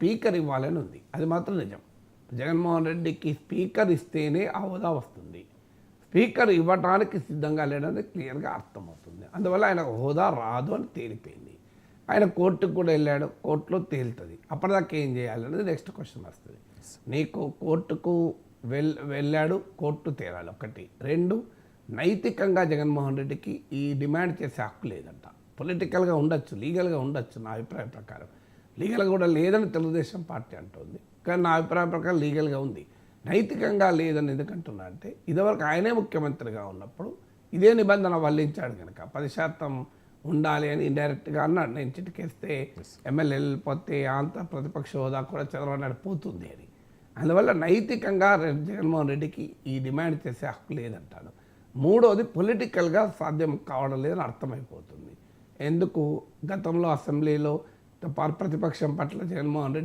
Speaker ఇవ్వాలని ఉంది. అది మాత్రం నిజం. జగన్మోహన్ రెడ్డికి స్పీకర్ ఇస్తేనే ఆ హోదా వస్తుంది. స్పీకర్ ఇవ్వడానికి సిద్ధంగా లేడని క్లియర్గా అర్థమవుతుంది. అందువల్ల ఆయన హోదా రాదు అని తేలిపోయింది. ఆయన కోర్టుకు కూడా వెళ్ళాడు, కోర్టులో తేలుతుంది. అప్పటిదాకా ఏం చేయాలనేది నెక్స్ట్ క్వశ్చన్ వస్తుంది. నీకు కోర్టుకు వెళ్ళాడు, కోర్టు తేలాలి ఒకటి. రెండు, నైతికంగా జగన్మోహన్ రెడ్డికి ఈ డిమాండ్ చేసే హక్కు లేదంట. పొలిటికల్గా ఉండొచ్చు, లీగల్గా ఉండొచ్చు. నా అభిప్రాయం ప్రకారం లీగల్గా కూడా లేదని తెలుగుదేశం పార్టీ అంటుంది, కానీ నా అభిప్రాయం ప్రకారం లీగల్గా ఉంది. నైతికంగా లేదని ఎందుకంటున్నా అంటే, ఇదివరకు ఆయనే ముఖ్యమంత్రిగా ఉన్నప్పుడు ఇదే నిబంధన వల్లించాడు కనుక 10% ఉండాలి అని ఇండైరెక్ట్గా అన్నాడు. నేను చిటికేస్తే ఎమ్మెల్యే వెళ్ళిపోతే ఆంధ్ర ప్రతిపక్ష హోదా కూడా చంద్రబాబు నాయుడు పోతుంది అని. అందువల్ల నైతికంగా జగన్మోహన్ రెడ్డికి ఈ డిమాండ్ చేసే హక్కు లేదంటాడు. మూడోది, పొలిటికల్గా సాధ్యం కావడం లేదని అర్థమైపోతుంది. ఎందుకు గతంలో అసెంబ్లీలో ప్రతిపక్షం పట్ల జగన్మోహన్ రెడ్డి